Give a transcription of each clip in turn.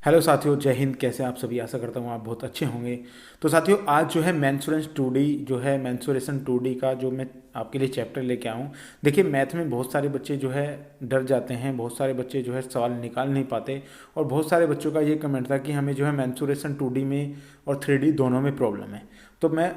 Hello साथियों, जय हिंद। कैसे आप सभी? आशा करता हूँ आप बहुत अच्छे होंगे। तो साथियों, आज जो है मेंसुरेशन 2D जो है मेंसुरेशन 2D का जो मैं आपके लिए चैप्टर लेके आया हूँ। देखिए, मैथ में बहुत सारे बच्चे जो है डर जाते हैं, बहुत सारे बच्चे जो है सवाल निकाल नहीं पाते। और बहुत सारे बच्चों का ये कमेंट था कि हमें जो है मेंसुरेशन 2D में और 3D दोनों में प्रॉब्लम है। तो मैं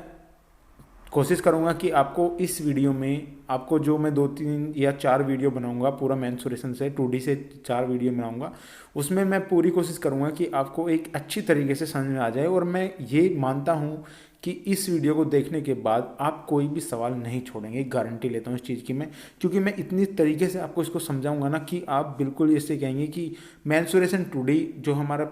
कोशिश करूंगा कि आपको इस वीडियो में, आपको जो मैं 2 3 या 4 वीडियो बनाऊंगा पूरा मेंसुरेशन से 2D से 4 वीडियो बनाऊंगा, उसमें मैं पूरी कोशिश करूंगा कि आपको एक अच्छी तरीके से समझ में आ जाए। और मैं ये मानता हूँ कि इस वीडियो को देखने के बाद आप कोई भी सवाल नहीं छोड़ेंगे, गारंटी लेता हूँ इस चीज़ की मैं, क्योंकि मैं इतनी तरीके से आपको इसको समझाऊंगा ना कि आप बिल्कुल इससे कहेंगे कि मेंसुरेशन 2D जो हमारा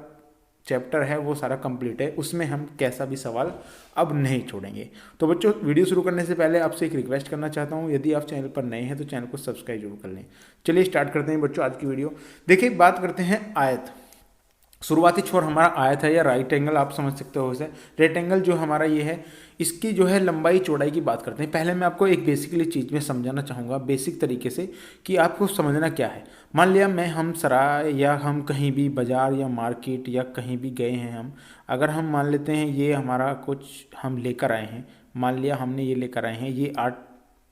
चैप्टर है वो सारा कंप्लीट है, उसमें हम कैसा भी सवाल अब नहीं छोड़ेंगे। तो बच्चों, वीडियो शुरू करने से पहले आपसे एक रिक्वेस्ट करना चाहता हूँ, यदि आप चैनल पर नए हैं तो चैनल को सब्सक्राइब जरूर कर लें। चलिए स्टार्ट करते हैं बच्चों आज की वीडियो। देखिए, बात करते हैं आयत। शुरुआती छोर हमारा आयत है या राइट एंगल आप समझ सकते हो इसे। रेक्टेंगल जो हमारा ये है, इसकी जो है लंबाई चौड़ाई की बात करते हैं। पहले मैं आपको एक बेसिकली चीज़ में समझाना चाहूँगा बेसिक तरीके से कि आपको समझना क्या है। मान लिया हम सराय या हम कहीं भी बाज़ार या मार्केट या कहीं भी गए हैं हम, अगर हम मान लेते हैं ये हमारा कुछ हम लेकर आए हैं, मान लिया हमने ये लेकर आए हैं, ये 8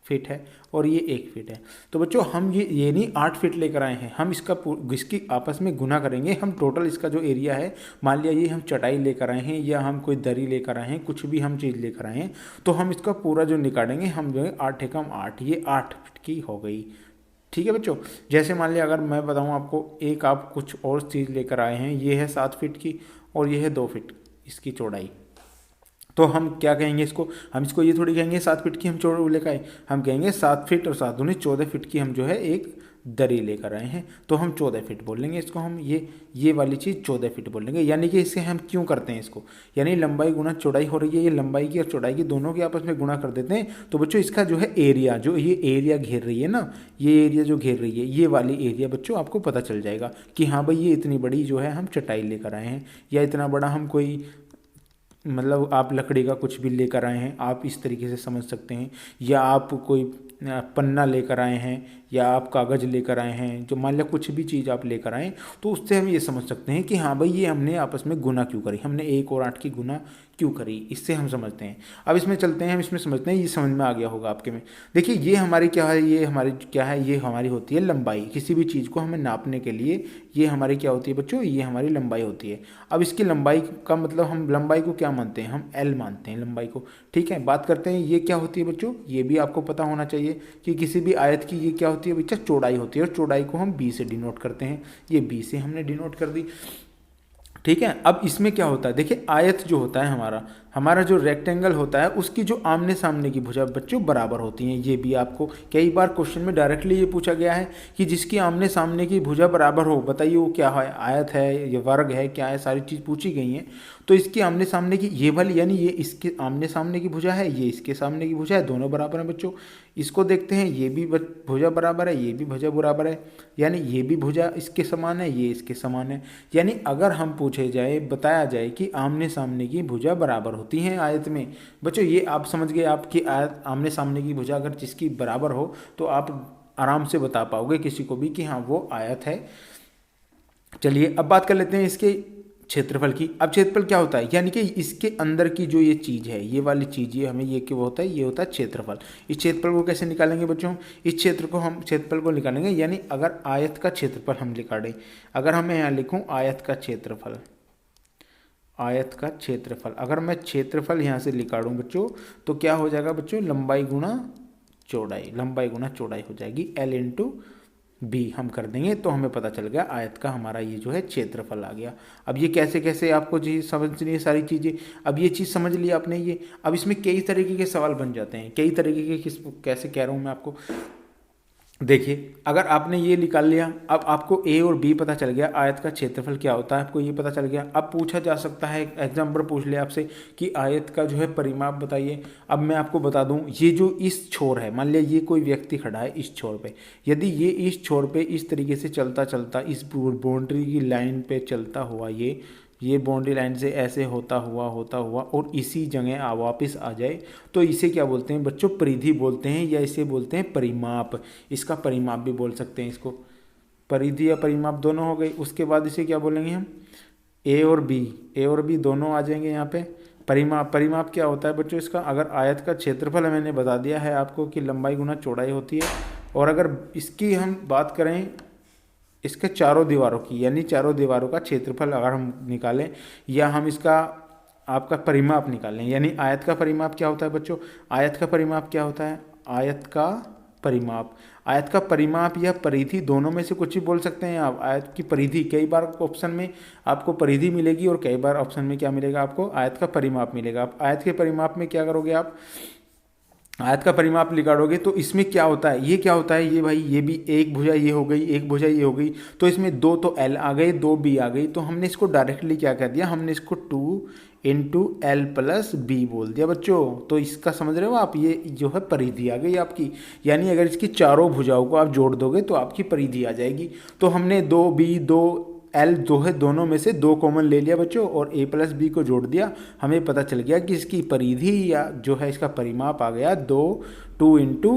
फीट है और ये 1 फीट है। तो बच्चों, हम ये नहीं 8 फीट लेकर आए हैं, हम इसकी आपस में गुना करेंगे। हम टोटल इसका जो एरिया है, मान लिया ये हम चटाई लेकर आए हैं या हम कोई दरी लेकर आए हैं, कुछ भी हम चीज़ लेकर आए हैं, तो हम इसका पूरा जो निकालेंगे, हम जो है 8 एकम 8, ये 8 फीट की हो गई। ठीक है बच्चों। जैसे मान लिया अगर मैं बताऊँ आपको, एक आप कुछ और चीज़ लेकर आए हैं, ये है 7 फीट की और ये है 2 फीट इसकी चौड़ाई। तो हम क्या कहेंगे इसको, हम इसको ये थोड़ी कहेंगे 7 फीट की हम चौड़ाई लेकर आए, हम कहेंगे 7 फीट और 7 दूनी 14 फीट की हम जो है एक दरी लेकर आए हैं, तो हम 14 फीट बोल लेंगे इसको। हम ये वाली चीज़ 14 फीट बोल लेंगे। यानी कि इससे हम क्यों करते हैं इसको, यानी लंबाई गुना चौड़ाई हो रही है, ये लंबाई की और चौड़ाई की दोनों के आपस में गुणा कर देते हैं। तो बच्चों, इसका जो है एरिया, जो ये एरिया घेर रही है ना, ये एरिया जो घेर रही है, ये वाली एरिया बच्चों आपको पता चल जाएगा कि हाँ भाई, ये इतनी बड़ी जो है हम चटाई लेकर आए हैं, या इतना बड़ा हम कोई, मतलब आप लकड़ी का कुछ भी लेकर आए हैं, आप इस तरीके से समझ सकते हैं। या आप कोई पन्ना लेकर आए हैं, या आप कागज़ लेकर आए हैं, जो मान लिया कुछ भी चीज़ आप लेकर आए, तो उससे हम ये समझ सकते हैं कि हाँ भाई, ये हमने आपस में गुना क्यों करी, हमने 1 और 8 की गुना क्यों करी, इससे हम समझते हैं। अब इसमें चलते हैं, हम इसमें समझते हैं, ये समझ में आ गया होगा आपके में। देखिए, ये हमारी क्या है, ये हमारी क्या है, ये हमारी होती है लंबाई। किसी भी चीज़ को हमें नापने के लिए ये हमारी क्या होती है बच्चों, ये हमारी लंबाई होती है। अब इसकी लंबाई का मतलब, हम लंबाई को क्या मानते हैं, हम L मानते हैं लंबाई को। ठीक है, बात करते हैं ये क्या होती है बच्चों, ये भी आपको पता होना चाहिए कि किसी भी आयत की ये क्या होती है बच्चा, चौड़ाई होती है, और चौड़ाई को हम B से डिनोट करते हैं। ये B से हमने डिनोट कर दी। ठीक है, अब इसमें क्या होता है, देखिए आयत जो होता है हमारा हमारा जो रेक्टेंगल होता है, उसकी जो आमने सामने की भुजा बच्चों बराबर होती हैं। ये भी आपको कई बार क्वेश्चन में डायरेक्टली ये पूछा गया है कि जिसकी आमने सामने की भुजा बराबर हो, बताइए वो क्या है, आयत है, ये वर्ग है, क्या है, सारी चीज़ पूछी गई हैं। तो इसकी आमने सामने की ये वाली, यानी ये इसके आमने सामने की भुजा है, ये इसके सामने की भुजा है, दोनों बराबर हैं बच्चों। इसको देखते हैं, ये भी भुजा बराबर है, ये भी भुजा बराबर है, यानी ये भी भुजा इसके समान है, ये इसके समान है। यानी अगर हम पूछे जाए, बताया जाए कि आमने सामने की भुजा बराबर होती हैं आयत में, बच्चों ये आप समझ गए, आपकी आयत आमने सामने की भुजा अगर जिसकी बराबर हो, तो आप आराम से बता पाओगे किसी को भी कि हाँ वो आयत है। चलिए अब बात कर लेते हैं इसके क्षेत्रफल की। अब क्षेत्रफल क्या होता है, यानी कि इसके अंदर की जो ये चीज़ है, ये वाली चीज़, ये हमें ये क्या होता है, ये होता है क्षेत्रफल। इस क्षेत्रफल को कैसे निकालेंगे बच्चों, इस क्षेत्रफल को निकालेंगे, यानी अगर आयत का क्षेत्रफल हम निकालें, अगर मैं यहाँ लिखूँ आयत का क्षेत्रफल, आयत का क्षेत्रफल, अगर मैं क्षेत्रफल यहाँ से निकालूँ बच्चों, तो क्या हो जाएगा बच्चों, लंबाई गुना चौड़ाई, लंबाई गुना चौड़ाई हो जाएगी, L/B हम कर देंगे, तो हमें पता चल गया आयत का हमारा ये जो है क्षेत्रफल आ गया। अब ये कैसे कैसे आपको जी समझनी है सारी चीज़ें। अब ये चीज़ समझ लिया आपने ये। अब इसमें कई तरीके के सवाल बन जाते हैं, कई तरीके के, कैसे कह रहा हूँ मैं आपको। देखिए, अगर आपने ये निकाल लिया, अब आपको A और B पता चल गया, आयत का क्षेत्रफल क्या होता है आपको ये पता चल गया। अब पूछा जा सकता है, एग्जाम्पल पूछ लिया आपसे कि आयत का जो है परिमाप बताइए। अब मैं आपको बता दूं, ये जो इस छोर है, मान लिया ये कोई व्यक्ति खड़ा है इस छोर पे, यदि ये इस छोर पे इस तरीके से चलता चलता इस बाउंड्री की लाइन पे चलता हुआ, ये बाउंड्री लाइन से ऐसे होता हुआ और इसी जगह वापस आ जाए, तो इसे क्या बोलते हैं बच्चों, परिधि बोलते हैं, या इसे बोलते हैं परिमाप। इसका परिमाप भी बोल सकते हैं इसको, परिधि या परिमाप दोनों हो गई। उसके बाद इसे क्या बोलेंगे हम, ए और बी दोनों आ जाएंगे यहाँ पे। परिमाप क्या होता है बच्चों इसका, अगर आयत का क्षेत्रफल मैंने बता दिया है आपको कि लंबाई गुना चौड़ाई होती है, और अगर इसकी हम बात करें इसके चारों दीवारों की, यानी चारों दीवारों का क्षेत्रफल अगर हम निकालें, या हम इसका आपका परिमाप निकालें, यानी आयत का परिमाप क्या होता है बच्चों, आयत का परिमाप क्या होता है, आयत का परिमाप या परिधि दोनों में से कुछ भी बोल सकते हैं आप। आयत की परिधि, कई बार ऑप्शन में आपको परिधि मिलेगी और कई बार ऑप्शन में क्या मिलेगा आपको, आयत का परिमाप मिलेगा। आप आयत के परिमाप में क्या करोगे, आप आयत का परिमाप निकालोगे तो इसमें क्या होता है, ये क्या होता है, ये भाई ये भी एक भुजा ये हो गई, एक भुजा ये हो गई, तो इसमें दो तो एल आ गए, दो बी आ गई, तो हमने इसको डायरेक्टली क्या कर दिया, हमने इसको 2 इंटू एल प्लस बी बोल दिया बच्चों। तो इसका समझ रहे हो आप, ये जो है परिधि आ गई आपकी, यानी अगर इसकी चारों भुजाओं को आप जोड़ दोगे तो आपकी परिधि आ जाएगी। तो हमने 2b 2 एल दो है, दोनों में से 2 कॉमन ले लिया बच्चों और a प्लस बी को जोड़ दिया, हमें पता चल गया कि इसकी परिधि या जो है इसका परिमाप आ गया 2 इंटू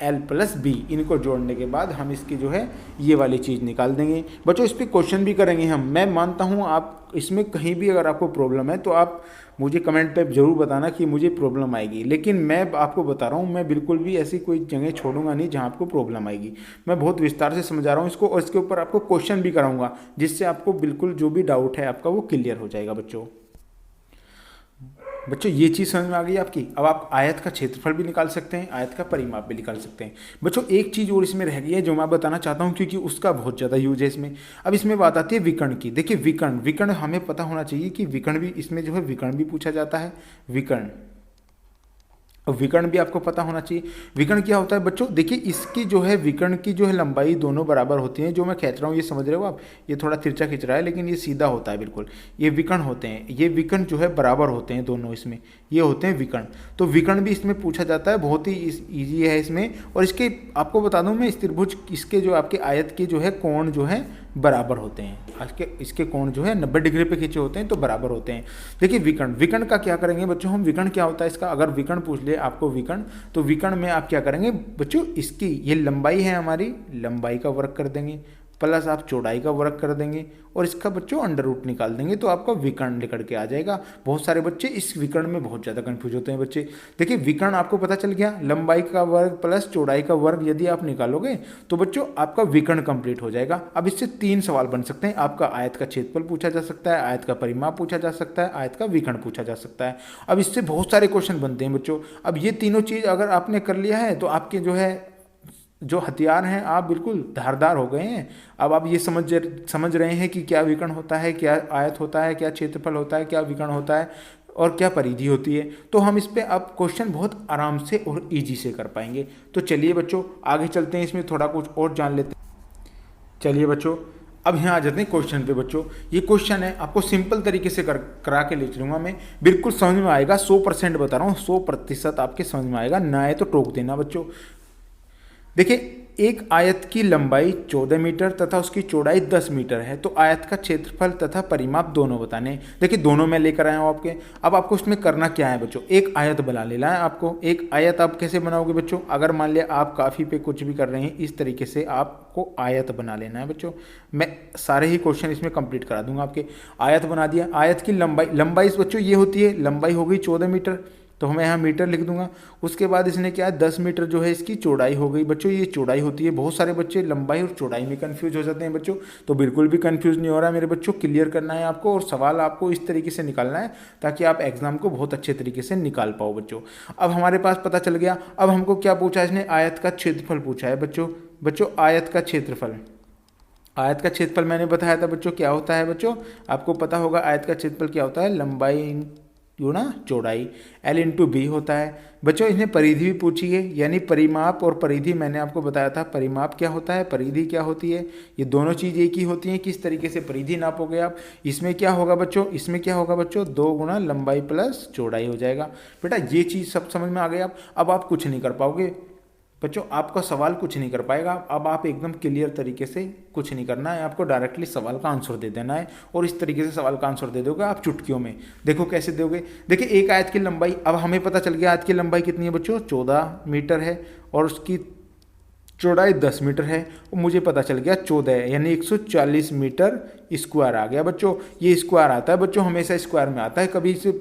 एल प्लस बी। इनको जोड़ने के बाद हम इसकी जो है ये वाली चीज़ निकाल देंगे बच्चों। इस पर क्वेश्चन भी करेंगे हम, मैं मानता हूँ आप इसमें कहीं भी अगर आपको प्रॉब्लम है तो आप मुझे कमेंट पे ज़रूर बताना कि मुझे प्रॉब्लम आएगी, लेकिन मैं आपको बता रहा हूँ मैं बिल्कुल भी ऐसी कोई जगह छोड़ूंगा नहीं जहाँ आपको प्रॉब्लम आएगी। मैं बहुत विस्तार से समझा रहा हूँ इसको, और इसके ऊपर आपको क्वेश्चन भी कराऊंगा जिससे आपको बिल्कुल जो भी डाउट है आपका वो क्लियर हो जाएगा बच्चों। ये चीज़ समझ में आ गई आपकी। अब आप आयत का क्षेत्रफल भी निकाल सकते हैं, आयत का परिमाप भी निकाल सकते हैं बच्चों। एक चीज़ और इसमें रह गई है जो मैं बताना चाहता हूँ क्योंकि उसका बहुत ज़्यादा यूज है इसमें। अब इसमें बात आती है विकर्ण की। देखिए विकर्ण हमें पता होना चाहिए कि विकर्ण भी, इसमें जो है विकर्ण भी पूछा जाता है, विकर्ण। और विकर्ण भी आपको पता होना चाहिए। विकर्ण क्या होता है बच्चों, देखिए इसकी जो है विकर्ण की जो है लंबाई दोनों बराबर होती हैं। जो मैं खींच रहा हूँ ये समझ रहे हो आप, ये थोड़ा तिरछा खींच रहा है लेकिन ये सीधा होता है बिल्कुल। ये विकर्ण होते हैं, ये विकर्ण जो है बराबर होते हैं दोनों, इसमें ये होते हैं विकर्ण। तो विकर्ण भी इसमें पूछा जाता है, बहुत ही ईजी है इसमें। और इसके आपको बता दूँ मैं, इस त्रिभुज इसके जो आपके आयत के जो है कोण जो है बराबर होते हैं। आज के इसके कोण जो है 90 डिग्री पे खींचे होते हैं तो बराबर होते हैं। देखिए विकर्ण का क्या करेंगे बच्चों हम, विकर्ण क्या होता है इसका, अगर विकर्ण पूछ ले आपको विकर्ण, तो विकर्ण में आप क्या करेंगे बच्चों, इसकी ये लंबाई है हमारी, लंबाई का वर्ग कर देंगे प्लस आप चौड़ाई का वर्ग कर देंगे और इसका बच्चों अंडर रूट निकाल देंगे तो आपका विकर्ण निकल के आ जाएगा। बहुत सारे बच्चे इस विकर्ण में बहुत ज़्यादा कंफ्यूज होते हैं बच्चे। देखिए विकर्ण आपको पता चल गया, लंबाई का वर्ग प्लस चौड़ाई का वर्ग यदि आप निकालोगे तो बच्चों आपका विकर्ण कंप्लीट हो जाएगा। अब इससे 3 सवाल बन सकते हैं, आपका आयत का क्षेत्रफल पूछा जा सकता है, आयत का परिमाप पूछा जा सकता है, आयत का विकर्ण पूछा जा सकता है। अब इससे बहुत सारे क्वेश्चन बनते हैं बच्चों। अब ये तीनों चीज़ अगर आपने कर लिया है तो आपके जो हथियार हैं आप बिल्कुल धारदार हो गए हैं। अब आप ये समझ रहे हैं कि क्या विकर्ण होता है, क्या आयत होता है, क्या क्षेत्रफल होता है, क्या विकर्ण होता है और क्या परिधि होती है। तो हम इस पे अब क्वेश्चन बहुत आराम से और इजी से कर पाएंगे। तो चलिए बच्चों आगे चलते हैं, इसमें थोड़ा कुछ और जान लेते हैं। चलिए बच्चों अब यहाँ आ जाते हैं क्वेश्चन पे बच्चों। ये क्वेश्चन है आपको सिंपल तरीके से करा के ले चलूँगा मैं, बिल्कुल समझ में आएगा, 100% बता रहा हूँ, 100% आपके समझ में आएगा, ना आए तो टोक देना बच्चों। देखिए एक आयत की लंबाई 14 मीटर तथा उसकी चौड़ाई 10 मीटर है, तो आयत का क्षेत्रफल तथा परिमाप दोनों बताने। देखिए दोनों मैं लेकर आया हूँ आपके। अब आपको उसमें करना क्या है बच्चों, एक आयत बना लेना है आपको। एक आयत आप कैसे बनाओगे बच्चों, अगर मान लिया आप काफ़ी पे कुछ भी कर रहे हैं, इस तरीके से आपको आयत बना लेना है बच्चों। मैं सारे ही क्वेश्चन इसमें कंप्लीट करा दूंगा आपके। आयत बना दिया, आयत की लंबाई बच्चों ये होती है, लंबाई हो गई 14 मीटर, तो मैं यहाँ मीटर लिख दूंगा। उसके बाद इसने क्या है 10 मीटर जो है इसकी चौड़ाई हो गई बच्चों, ये चौड़ाई होती है। बहुत सारे बच्चे लंबाई और चौड़ाई में कंफ्यूज हो जाते हैं बच्चों, तो बिल्कुल भी कंफ्यूज नहीं हो रहा है मेरे बच्चों, क्लियर करना है आपको और सवाल आपको इस तरीके से निकालना है ताकि आप एग्जाम को बहुत अच्छे तरीके से निकाल पाओ बच्चों। अब हमारे पास पता चल गया। अब हमको क्या पूछा है इसने, आयत का क्षेत्रफल पूछा है बच्चों आयत का क्षेत्रफल। आयत का क्षेत्रफल मैंने बताया था बच्चों क्या होता है बच्चों, आपको पता होगा आयत का क्षेत्रफल क्या होता है, लंबाई गुणा चौड़ाई, L इंटू बी होता है बच्चों। इसने परिधि भी पूछी है, यानी परिमाप और परिधि मैंने आपको बताया था, परिमाप क्या होता है, परिधि क्या होती है, ये दोनों चीज़ एक ही होती हैं। किस तरीके से परिधि नापोगे आप, इसमें क्या होगा बच्चों, इसमें क्या होगा बच्चों, 2 गुना लंबाई प्लस चौड़ाई हो जाएगा। बेटा ये चीज़ सब समझ में आ गई। अब आप कुछ नहीं कर पाओगे बच्चों, आपका सवाल कुछ नहीं कर पाएगा। अब आप एकदम क्लियर तरीके से कुछ नहीं करना है, आपको डायरेक्टली सवाल का आंसर दे देना है और इस तरीके से सवाल का आंसर दे दोगे आप चुटकियों में। देखो कैसे दोगे, देखिए एक आयत की लंबाई, अब हमें पता चल गया आयत की लंबाई कितनी है बच्चों, 14 मीटर है और उसकी चौड़ाई 10 मीटर है। और मुझे पता चल गया 14 है, यानी 140 मीटर स्क्वायर आ गया बच्चों। ये स्क्वायर आता है बच्चों, हमेशा स्क्वायर में आता है, कभी इसे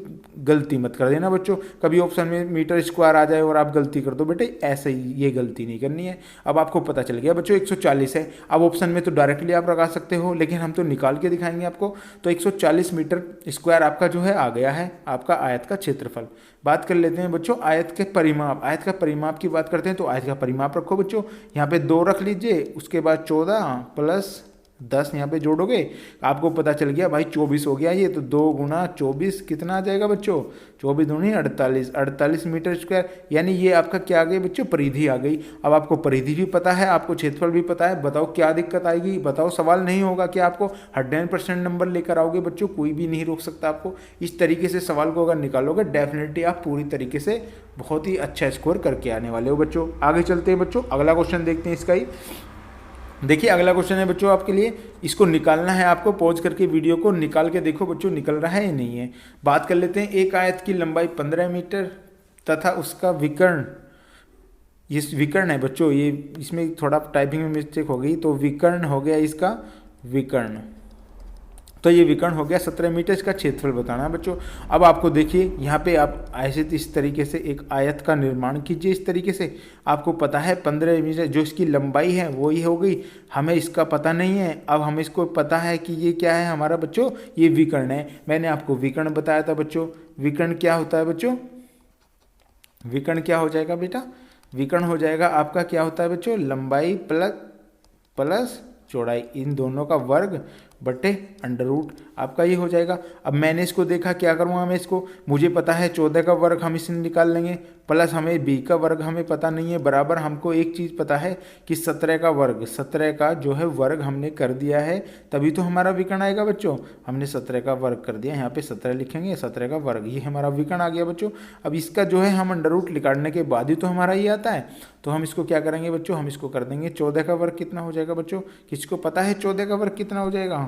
गलती मत कर देना बच्चों। कभी ऑप्शन में मीटर स्क्वायर आ जाए और आप गलती कर दो बेटे, ऐसे ही ये गलती नहीं करनी है। अब आपको पता चल गया बच्चों 140 है। अब ऑप्शन में तो डायरेक्टली आप लगा सकते हो, लेकिन हम तो निकाल के दिखाएंगे आपको। तो 140 मीटर स्क्वायर आपका जो है आ गया है आपका आयत का क्षेत्रफल। बात कर लेते हैं बच्चों आयत के परिमाप। आयत का परिमाप की बात करते हैं तो आयत का परिमाप रखो बच्चों, यहाँ पे 2 रख लीजिए, उसके बाद 14 प्लस 10 यहाँ पे जोड़ोगे, आपको पता चल गया भाई 24 हो गया ये। तो 2 गुना 24 कितना आ जाएगा बच्चों, 24 दूनी 48, 48 मीटर स्क्वायर। यानी ये आपका क्या आ गई बच्चों, परिधि आ गई। अब आपको परिधि भी पता है, आपको क्षेत्रफल भी पता है, बताओ क्या दिक्कत आएगी, बताओ सवाल नहीं होगा कि आपको 100% नंबर लेकर आओगे बच्चों, कोई भी नहीं रोक सकता आपको। इस तरीके से सवाल को अगर निकालोगे डेफिनेटली आप पूरी तरीके से बहुत ही अच्छा स्कोर करके आने वाले हो बच्चों। आगे चलते हैं बच्चों, अगला क्वेश्चन देखते हैं इसका ही। देखिए अगला क्वेश्चन है बच्चों आपके लिए, इसको निकालना है आपको, पॉज करके वीडियो को निकाल के देखो बच्चों निकल रहा है या नहीं है। बात कर लेते हैं, एक आयत की लंबाई 15 मीटर तथा उसका विकर्ण, ये विकर्ण है बच्चों, ये इसमें थोड़ा टाइपिंग में मिस्टेक हो गई, तो विकर्ण हो गया इसका विकर्ण, तो ये विकर्ण हो गया 17 मीटर। इसका क्षेत्रफल बताना है बच्चों। अब आपको देखिए यहाँ पे आप ऐसे इस तरीके से एक आयत का निर्माण कीजिए, इस तरीके से। आपको पता है 15 मीटर जो इसकी लंबाई है वो ही हो गई, हमें इसका पता नहीं है। अब हमें इसको पता है कि ये क्या है हमारा बच्चों, ये विकर्ण है। मैंने आपको विकर्ण बताया था बच्चों। विकर्ण क्या होता है बच्चों, विकर्ण क्या हो जाएगा बेटा, विकर्ण हो जाएगा आपका क्या होता है बच्चों, लंबाई प्लस चौड़ाई, इन दोनों का वर्ग बटे अंडर रूट, आपका ये हो जाएगा। अब मैंने इसको देखा, क्या करूँगा मैं इसको, मुझे पता है 14 का वर्ग हम इसे निकाल लेंगे, प्लस हमें b का वर्ग हमें पता नहीं है, बराबर हमको एक चीज़ पता है कि 17 का वर्ग, 17 का जो है वर्ग हमने कर दिया है, तभी तो हमारा विकर्ण आएगा बच्चों। हमने 17 का वर्ग कर दिया, यहाँ पे 17 लिखेंगे, 17 का वर्ग, ये हमारा विकर्ण आ गया बच्चों। अब इसका जो है हम अंडर रूट निकालने के बाद ही तो हमारा ये आता है, तो हम इसको क्या करेंगे बच्चों, हम इसको कर देंगे 14 का वर्ग कितना हो जाएगा बच्चों, किसको पता है 14 का वर्ग कितना हो जाएगा।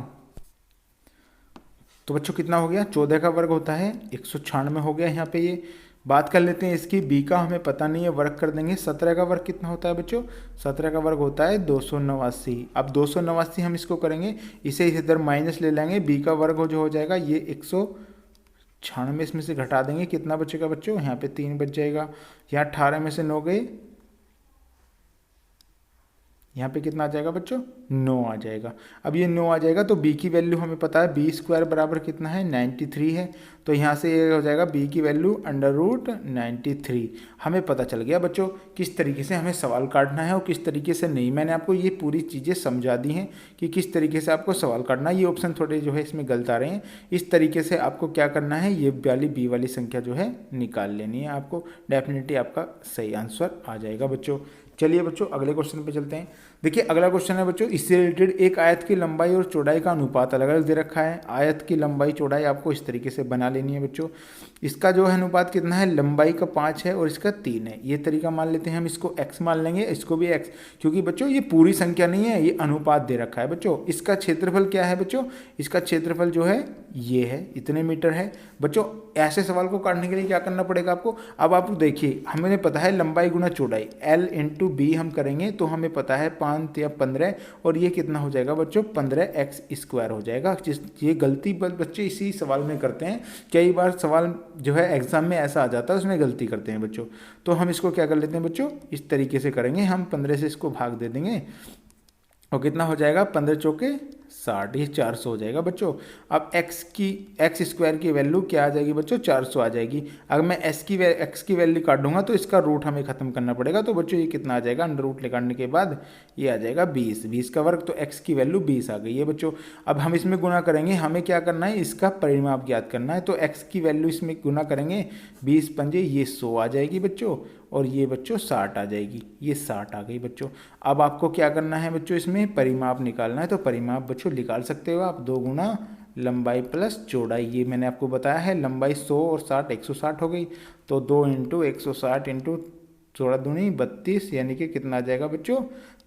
तो बच्चों कितना हो गया, 14 का वर्ग होता है 196 हो गया यहाँ पे ये। बात कर लेते हैं इसकी b का, हमें पता नहीं है, वर्ग कर देंगे। 17 का वर्ग कितना होता है बच्चों, 17 का वर्ग होता है 289। अब 289 हम इसको करेंगे, इसे इधर माइनस ले लेंगे, b का वर्ग जो हो जाएगा ये 196, इसमें से घटा देंगे, कितना बचेगा बच्चों, यहाँ पे 3 बच जाएगा। यहाँ 18 में से 9 गए, यहाँ पे कितना आ जाएगा बच्चों, 9 आ जाएगा। अब ये 9 आ जाएगा तो b की वैल्यू हमें पता है, b स्क्वायर बराबर कितना है 93 है, तो यहाँ से ये हो जाएगा b की वैल्यू अंडर रूट 93। हमें पता चल गया बच्चों किस तरीके से हमें सवाल काटना है और किस तरीके से नहीं। मैंने आपको ये पूरी चीज़ें समझा दी हैं कि किस तरीके से आपको सवाल काटना है। ये ऑप्शन थोड़े जो है इसमें गलत आ रहे हैं, इस तरीके से आपको क्या करना है, ये वाली b वाली संख्या जो है निकाल लेनी है आपको, डेफिनेटली आपका सही आंसर आ जाएगा बच्चों। चलिए बच्चों अगले क्वेश्चन पे चलते हैं। देखिए अगला क्वेश्चन है बच्चों, इससे रिलेटेड एक आयत की लंबाई और चौड़ाई का अनुपात अलग अलग दे रखा है। आयत की लंबाई चौड़ाई आपको इस तरीके से बना लेनी है बच्चों। इसका जो है अनुपात कितना है, लंबाई का 5 है और इसका 3 है। ये तरीका मान लेते हैं हम, इसको x मान लेंगे, इसको भी x, क्योंकि बच्चों ये पूरी संख्या नहीं है, ये अनुपात दे रखा है बच्चों। इसका क्षेत्रफल क्या है बच्चों, इसका क्षेत्रफल जो है ये है, इतने मीटर है बच्चों। ऐसे सवाल को काटने के लिए क्या करना पड़ेगा आपको, अब आप देखिए हमें पता है लंबाई गुना चौड़ाई, l इंटू बी हम करेंगे तो हमें पता है 5 या 15, और ये कितना हो जाएगा बच्चों 15x स्क्वायर हो जाएगा। ये गलती बच्चे इसी सवाल में करते हैं, कई बार सवाल जो है एग्जाम में ऐसा आ जाता है उसमें गलती करते हैं बच्चों। तो हम इसको क्या कर लेते हैं बच्चों, इस तरीके से करेंगे, हम 15 से इसको भाग दे देंगे और कितना हो जाएगा 15 चौके 60, ये 400 हो जाएगा बच्चों। अब x स्क्वायर की वैल्यू क्या आ जाएगी बच्चों, 400 आ जाएगी। अगर मैं x की वैल्यू काट दूंगा तो इसका रूट हमें खत्म करना पड़ेगा, तो बच्चों ये कितना आ जाएगा, अंडर रूट निकालने के बाद ये आ जाएगा 20 का वर्ग, तो x की वैल्यू 20 आ गई है बच्चों। अब हम इसमें गुना करेंगे, हमें क्या करना है, इसका परिमाप ज्ञात करना है, तो x की वैल्यू इसमें गुना करेंगे 20 पंजे ये 100 आ जाएगी बच्चों, और ये बच्चों 60 आ जाएगी, ये 60 आ गई बच्चों। अब आपको क्या करना है बच्चों, इसमें परिमाप निकालना है, तो परिमाप बच्चों निकाल सकते हो आप, 2 गुना लंबाई प्लस चौड़ाई, ये मैंने आपको बताया है, लंबाई 100 और 60 160 हो गई, तो 2 इंटू 160 इंटू 16 दूनी 32, यानी कि कितना आ जाएगा बच्चों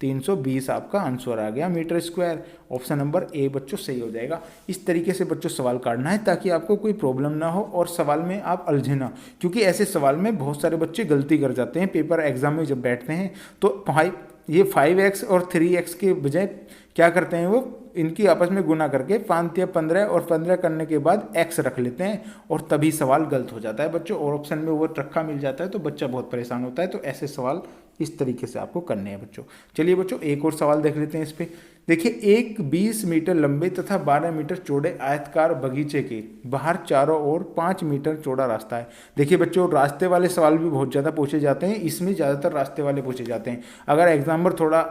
320 आपका आंसर आ गया meter square. Option number A बच्चों सही हो जाएगा। इस तरीके से बच्चों सवाल काटना है ताकि आपको कोई प्रॉब्लम ना हो और सवाल में आप उलझे ना, क्योंकि ऐसे सवाल में बहुत सारे बच्चे गलती कर जाते हैं। पेपर एग्जाम में जब बैठते हैं तो ये 5x और 3x के बजाय क्या करते हैं, वो इनकी आपस में गुना करके 5 या 15 और 15 करने के बाद x रख लेते हैं और तभी सवाल गलत हो जाता है बच्चों, और ऑप्शन में वो रखा मिल जाता है तो बच्चा बहुत परेशान होता है। तो ऐसे सवाल इस तरीके से आपको करने हैं बच्चों। चलिए बच्चों एक और सवाल देख लेते हैं इस पे। देखिए, एक 20 मीटर लंबे तथा 12 मीटर चौड़े आयताकार बगीचे के बाहर चारों ओर 5 मीटर चौड़ा रास्ता है। देखिए बच्चों, रास्ते वाले सवाल भी बहुत ज़्यादा पूछे जाते हैं, इसमें ज़्यादातर रास्ते वाले पूछे जाते हैं। अगर एग्जाम्पर थोड़ा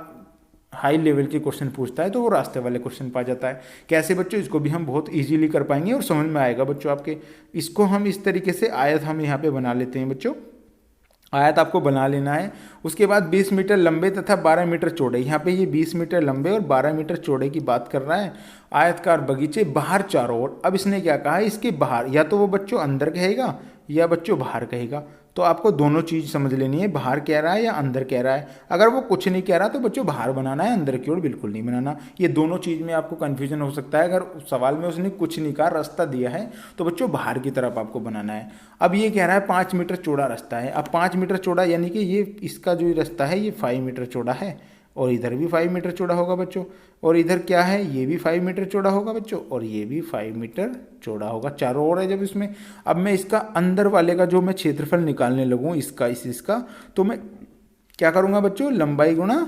हाई लेवल के क्वेश्चन पूछता है तो वो रास्ते वाले क्वेश्चन पा जाता है। कैसे बच्चों, इसको भी हम बहुत इजीली कर पाएंगे और समझ में आएगा बच्चों आपके। इसको हम इस तरीके से आयत हम यहाँ पे बना लेते हैं बच्चों। आयत आपको बना लेना है। उसके बाद 20 मीटर लंबे तथा 12 मीटर चौड़े, यहाँ पे ये 20 मीटर लंबे और 12 मीटर चौड़े की बात कर रहा है। आयतकार बगीचे बाहर चारों ओर, अब इसने क्या कहा है, इसके बाहर, या तो वो बच्चों अंदर कहेगा या बच्चों बाहर कहेगा। तो आपको दोनों चीज़ समझ लेनी है, बाहर कह रहा है या अंदर कह रहा है। अगर वो कुछ नहीं कह रहा तो बच्चों बाहर बनाना है, अंदर की ओर बिल्कुल नहीं बनाना। ये दोनों चीज़ में आपको कन्फ्यूजन हो सकता है। अगर सवाल में उसने कुछ नहीं कहा, रास्ता दिया है, तो बच्चों बाहर की तरफ आपको बनाना है। अब ये कह रहा है 5 मीटर चौड़ा रास्ता है। अब 5 मीटर चौड़ा यानी कि ये इसका जो रास्ता है ये 5 मीटर चौड़ा है, और इधर भी 5 मीटर चौड़ा होगा बच्चों, और इधर क्या है, ये भी 5 मीटर चौड़ा होगा बच्चों, और ये भी 5 मीटर चौड़ा होगा। चारों ओर है जब इसमें। अब मैं इसका अंदर वाले का जो मैं क्षेत्रफल निकालने लगूँ, इसका तो मैं क्या करूँगा बच्चों, लंबाई गुणा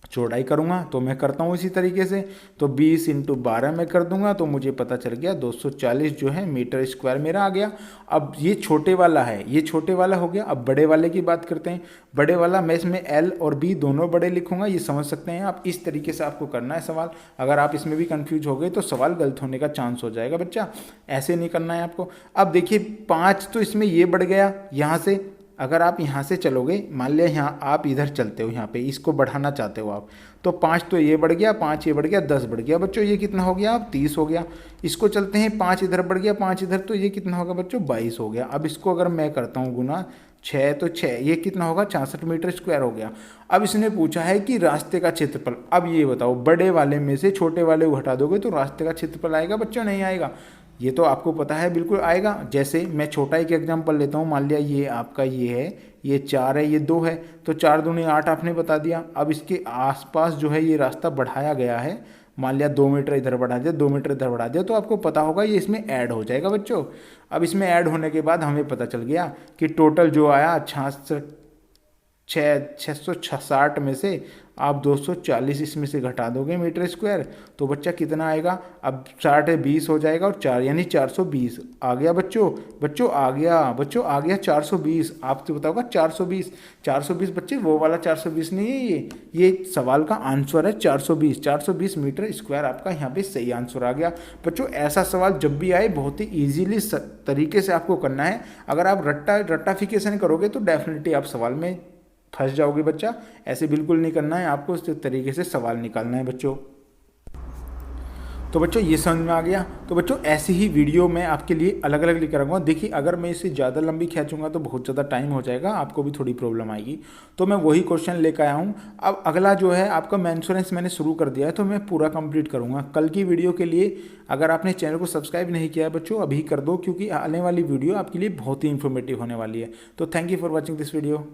चौड़ाई करूँगा। तो मैं करता हूँ इसी तरीके से, तो 20 × 12 में कर दूंगा तो मुझे पता चल गया 240 जो है मीटर स्क्वायर मेरा आ गया। अब ये छोटे वाला है, ये छोटे वाला हो गया। अब बड़े वाले की बात करते हैं। बड़े वाला मैं इसमें L और B दोनों बड़े लिखूंगा, ये समझ सकते हैं आप। इस तरीके से आपको करना है सवाल। अगर आप इसमें भी कन्फ्यूज हो गए तो सवाल गलत होने का चांस हो जाएगा बच्चा, ऐसे नहीं करना है आपको। अब देखिए 5 तो इसमें ये बढ़ गया यहाँ से। अगर आप यहाँ से चलोगे, मान लिया यहाँ आप इधर चलते हो, यहाँ पे इसको बढ़ाना चाहते हो आप, तो 5 तो ये बढ़ गया, 5 ये बढ़ गया, 10 बढ़ गया बच्चों। ये कितना हो गया, अब 30 हो गया। इसको चलते हैं, 5 इधर बढ़ गया, 5 इधर, तो ये कितना होगा बच्चों, 22 हो गया। अब इसको अगर मैं करता हूँ गुना 6, तो 6 ये कितना होगा, 66 मीटर स्क्वायर हो गया। अब इसने पूछा है कि रास्ते का क्षेत्रफल। अब ये बताओ, बड़े वाले में से छोटे वाले को हटा दोगे तो रास्ते का क्षेत्रफल आएगा बच्चों, नहीं आएगा? ये तो आपको पता है, बिल्कुल आएगा। जैसे मैं छोटा एक एग्जाम्पल लेता हूँ, मान लिया ये आपका ये है, ये 4 है, ये 2 है, तो 4 दूनी 8 आपने बता दिया। अब इसके आसपास जो है ये रास्ता बढ़ाया गया है, मान लिया 2 मीटर इधर बढ़ा दिया, 2 मीटर इधर बढ़ा दिया, तो आपको पता होगा ये इसमें ऐड हो जाएगा बच्चों। अब इसमें ऐड होने के बाद हमें पता चल गया कि टोटल जो आया 660 में से आप 240 इसमें से घटा दोगे मीटर स्क्वायर, तो बच्चा कितना आएगा, अब 60 है 20 हो जाएगा, और 4 यानी 420 आ गया बच्चों आ गया 420। आपसे बताओगा 420 बच्चे, वो वाला 420 नहीं है, ये सवाल का आंसर है 420 मीटर स्क्वायर। आपका यहाँ पे सही आंसर आ गया बच्चों। ऐसा सवाल जब भी आए बहुत ही ईजीली तरीके से आपको करना है। अगर आप रट्टाफिकेशन करोगे तो डेफिनेटली आप सवाल में फंस जाओगे बच्चा, ऐसे बिल्कुल नहीं करना है आपको। इस तरीके से सवाल निकालना है बच्चों। तो बच्चों ये समझ में आ गया। तो बच्चों ऐसी ही वीडियो मैं आपके लिए अलग अलग लेकर आऊँगा। देखिए अगर मैं इसे ज़्यादा लंबी खींचूंगा तो बहुत ज़्यादा टाइम हो जाएगा, आपको भी थोड़ी प्रॉब्लम आएगी। तो मैं वही क्वेश्चन लेकर आया हूँ। अब अगला जो है आपका मेंसुरेंस मैंने शुरू कर दिया है, तो मैं पूरा कंप्लीट करूँगा। कल की वीडियो के लिए अगर आपने चैनल को सब्सक्राइब नहीं किया है बच्चों, अभी कर दो, क्योंकि आने वाली वीडियो आपके लिए बहुत ही इन्फॉर्मेटिव होने वाली है। तो thank you for watching this video.